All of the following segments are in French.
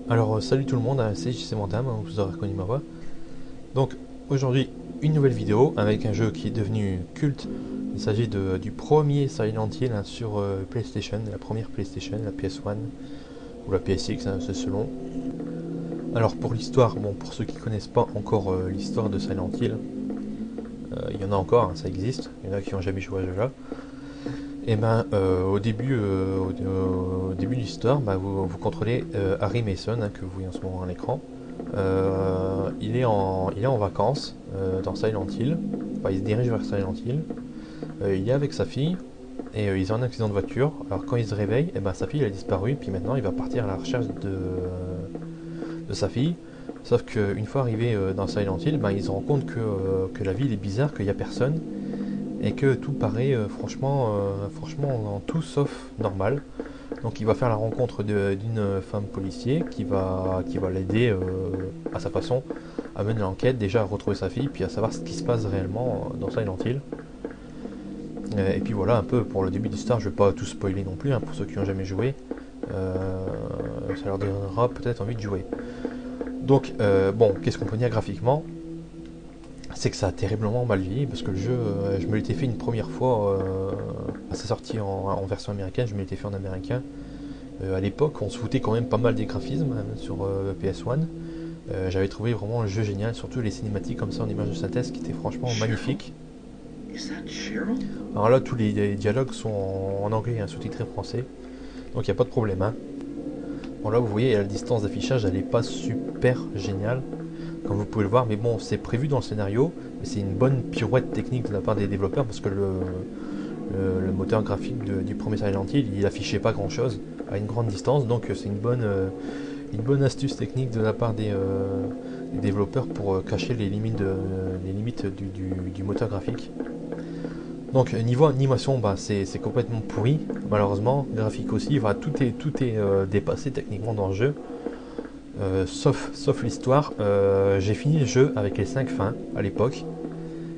Alors salut tout le monde, c'est JC Montam, vous aurez reconnu ma voix. Donc aujourd'hui une nouvelle vidéo avec un jeu qui est devenu culte. Il s'agit du premier Silent Hill sur PlayStation, la première PlayStation, la PS1 ou la PSX, c'est selon. Alors pour l'histoire, bon pour ceux qui connaissent pas encore l'histoire de Silent Hill, il y en a encore, ça existe, il y en a qui n'ont jamais joué à ce jeu là. Et ben au début de l'histoire, vous contrôlez Harry Mason, que vous voyez en ce moment à l'écran. Il est en vacances dans Silent Hill. Enfin, il se dirige vers Silent Hill. Il est avec sa fille et ils ont un accident de voiture. Alors quand il se réveille, sa fille elle a disparu. Puis maintenant il va partir à la recherche de sa fille. Sauf qu'une fois arrivé dans Silent Hill, il se rend compte que la ville est bizarre, qu'il n'y a personne. Et que tout paraît franchement tout sauf normal. Donc il va faire la rencontre d'une femme policier qui va l'aider à sa façon à mener l'enquête, déjà à retrouver sa fille, puis à savoir ce qui se passe réellement dans Silent Hill. Et puis voilà un peu pour le début d'histoire, je vais pas tout spoiler non plus, pour ceux qui n'ont jamais joué. Ça leur donnera peut-être envie de jouer. Donc bon, qu'est-ce qu'on peut dire graphiquement? C'est que ça a terriblement mal vieilli parce que le jeu, je me l'étais fait une première fois à sa sortie en version américaine, je me l'étais fait en américain. À l'époque, on se foutait quand même pas mal des graphismes sur PS1. J'avais trouvé vraiment le jeu génial, surtout les cinématiques comme ça en images de synthèse qui étaient franchement magnifiques. Alors là, tous les dialogues sont en anglais, sous-titré français, donc il n'y a pas de problème. Bon là, vous voyez, la distance d'affichage, elle n'est pas super géniale, comme vous pouvez le voir, mais bon, c'est prévu dans le scénario, mais c'est une bonne pirouette technique de la part des développeurs parce que le moteur graphique du premier Silent Hill, il affichait pas grand chose à une grande distance, donc c'est une bonne astuce technique de la part des développeurs pour cacher les limites, du moteur graphique. Donc niveau animation, c'est complètement pourri, malheureusement, graphique aussi, tout est dépassé techniquement dans le jeu. Sauf l'histoire, j'ai fini le jeu avec les 5 fins à l'époque,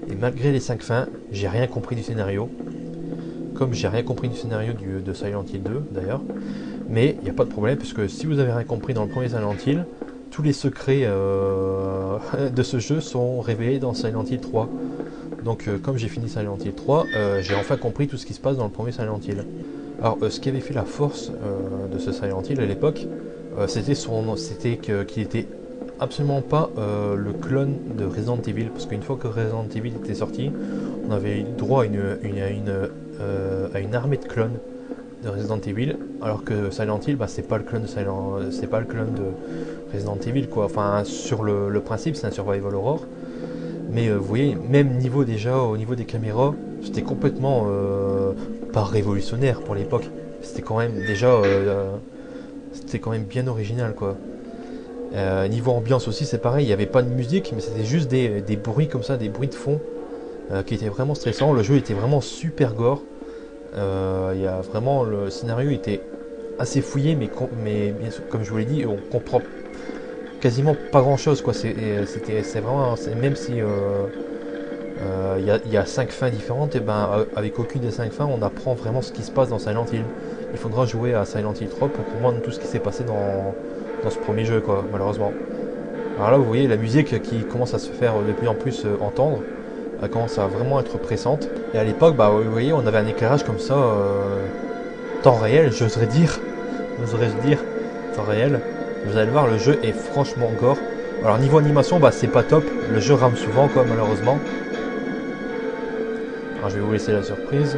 et malgré les 5 fins, j'ai rien compris du scénario, comme j'ai rien compris du scénario de Silent Hill 2 d'ailleurs, mais il n'y a pas de problème, puisque si vous avez rien compris dans le premier Silent Hill, tous les secrets de ce jeu sont révélés dans Silent Hill 3. Donc comme j'ai fini Silent Hill 3, j'ai enfin compris tout ce qui se passe dans le premier Silent Hill. Alors ce qui avait fait la force de ce Silent Hill à l'époque, c'était qu'il était absolument pas le clone de Resident Evil, parce qu'une fois que Resident Evil était sorti, on avait eu droit à une armée de clones de Resident Evil, alors que Silent Hill, c'est pas le clone de Resident Evil quoi. Enfin, sur le principe, c'est un survival horror, mais vous voyez, même niveau déjà au niveau des caméras, c'était complètement pas révolutionnaire pour l'époque. C'était quand même c'était quand même bien original quoi. Niveau ambiance aussi, c'est pareil, il n'y avait pas de musique, mais c'était juste des bruits comme ça, des bruits de fond qui étaient vraiment stressants. Le jeu était vraiment super gore. Le scénario était assez fouillé, mais comme je vous l'ai dit, on comprend quasiment pas grand chose quoi. C'est vraiment, même si il y a 5 fins différentes, et avec aucune des 5 fins, on apprend vraiment ce qui se passe dans Silent Hill. Il faudra jouer à Silent Hill 3 pour comprendre tout ce qui s'est passé dans ce premier jeu, quoi, malheureusement. Alors là, vous voyez la musique qui commence à se faire de plus en plus entendre. Elle commence à vraiment être pressante. Et à l'époque, vous voyez, on avait un éclairage comme ça, temps réel, j'oserais dire. Temps réel. Vous allez le voir, le jeu est franchement gore. Alors niveau animation, c'est pas top. Le jeu rame souvent, quoi, malheureusement. Alors je vais vous laisser la surprise.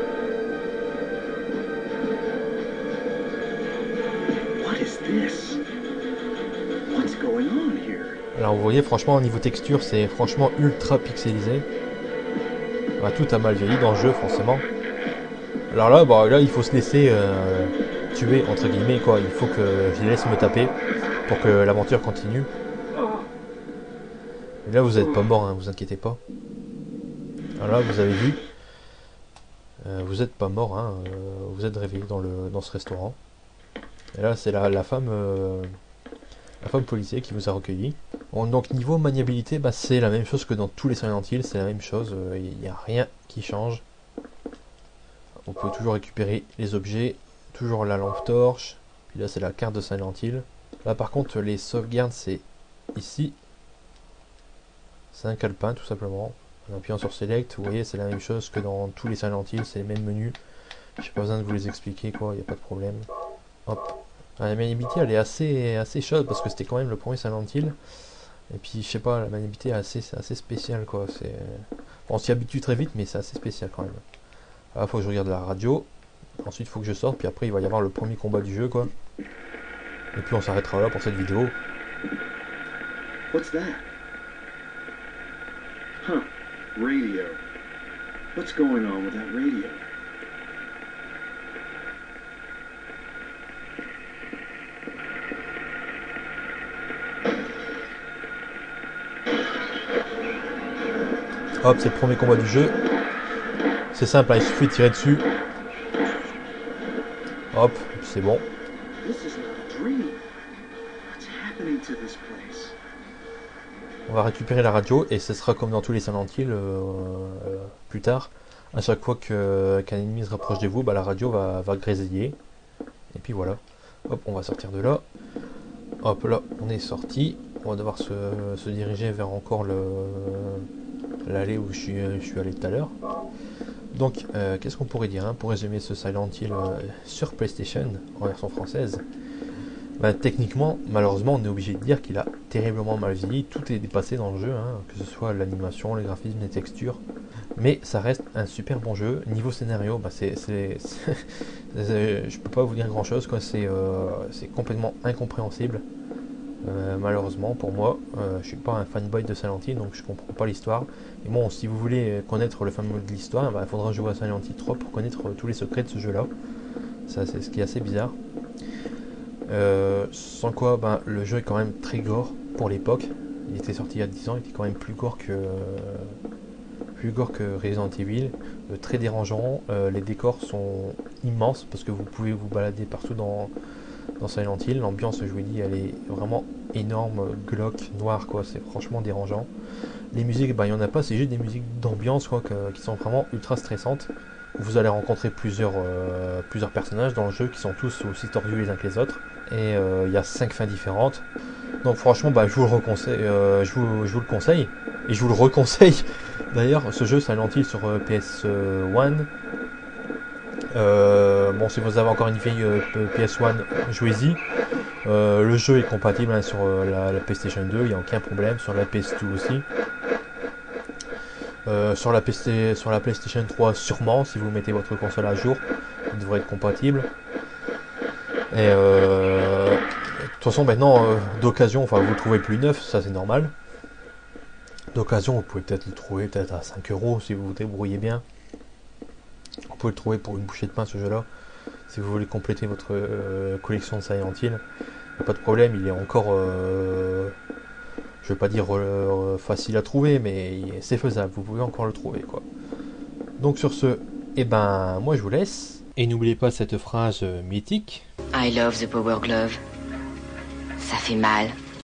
Alors vous voyez, franchement, au niveau texture, c'est franchement ultra pixelisé. Tout a mal vieilli dans le jeu, forcément. Alors là, il faut se laisser tuer, entre guillemets, quoi. Il faut que je les laisse me taper pour que l'aventure continue. Et là, vous n'êtes pas mort, vous inquiétez pas. Alors là, vous avez vu. Vous n'êtes pas mort, vous êtes réveillé dans ce restaurant. Et là, c'est la femme policier qui vous a recueilli. Bon, donc niveau maniabilité, c'est la même chose que dans tous les Silent Hill, c'est la même chose, il n'y a rien qui change. On peut toujours récupérer les objets, toujours la lampe torche, puis là c'est la carte de Silent Hill. Là par contre les sauvegardes c'est ici. C'est un calepin tout simplement. En appuyant sur Select, vous voyez c'est la même chose que dans tous les Silent Hill, c'est les mêmes menus. J'ai pas besoin de vous les expliquer quoi, il n'y a pas de problème. Hop. La maniabilité elle est assez chaude parce que c'était quand même le premier Silent Hill. Et puis je sais pas, la maniabilité c'est assez spécial quoi. On s'y habitue très vite mais c'est assez spécial quand même. Là faut que je regarde la radio. Ensuite il faut que je sorte, puis après il va y avoir le premier combat du jeu quoi. Et puis on s'arrêtera là pour cette vidéo. What's that? Huh. Radio. What's going on with that radio? Hop, c'est le premier combat du jeu. C'est simple, hein, il suffit de tirer dessus. Hop, c'est bon. On va récupérer la radio et ce sera comme dans tous les Silent Hill plus tard. À chaque fois qu'un ennemi se rapproche de vous, bah, la radio va grésiller. Et puis voilà. Hop, on va sortir de là. Hop, là, on est sorti. On va devoir se diriger vers encore l'allée où je suis allé tout à l'heure. Donc, qu'est-ce qu'on pourrait dire hein, pour résumer ce Silent Hill sur PlayStation en version française? Bah, techniquement, malheureusement, on est obligé de dire qu'il a terriblement mal vieilli. Tout est dépassé dans le jeu, hein, que ce soit l'animation, les graphismes, les textures. Mais ça reste un super bon jeu. Niveau scénario, bah, je peux pas vous dire grand chose, quoi. C'est complètement incompréhensible. Malheureusement pour moi, je suis pas un fanboy de Silent Hill, donc je comprends pas l'histoire. Et bon, si vous voulez connaître le fameux de l'histoire, bah, il faudra jouer à Silent Hill 3 pour connaître tous les secrets de ce jeu là. Ça c'est ce qui est assez bizarre. Sans quoi ben, le jeu est quand même très gore pour l'époque. Il était sorti il y a 10 ans, il était quand même plus gore que Resident Evil, très dérangeant. Les décors sont immenses parce que vous pouvez vous balader partout dans Silent Hill. L'ambiance, je vous dis, elle est vraiment énorme, glauque, noire, quoi. C'est franchement dérangeant. Les musiques, ben, il n'y en a pas, c'est juste des musiques d'ambiance quoi, qui sont vraiment ultra stressantes. Vous allez rencontrer plusieurs personnages dans le jeu qui sont tous aussi tordus les uns que les autres. Et il y a 5 fins différentes. Donc franchement, bah, je vous le conseille. Et je vous le reconseille. D'ailleurs, ce jeu Silent Hill sur PS1. Bon, si vous avez encore une vieille PS1, jouez-y. Le jeu est compatible hein, sur la PlayStation 2, il n'y a aucun problème. Sur la PS2 aussi. Sur la PlayStation 3 sûrement, si vous mettez votre console à jour, il devrait être compatible. Et de toute façon maintenant d'occasion, enfin vous le trouvez plus neuf, ça c'est normal. D'occasion vous pouvez peut-être le trouver peut-être à 5 € si vous vous débrouillez bien. Vous pouvez le trouver pour une bouchée de pain ce jeu là. Si vous voulez compléter votre collection de Silent Hill, il n'y a pas de problème, il est encore je vais pas dire facile à trouver, mais c'est faisable, vous pouvez encore le trouver quoi. Donc sur ce, eh ben moi je vous laisse. Et n'oubliez pas cette phrase mythique. I love the Power Glove. Ça fait mal.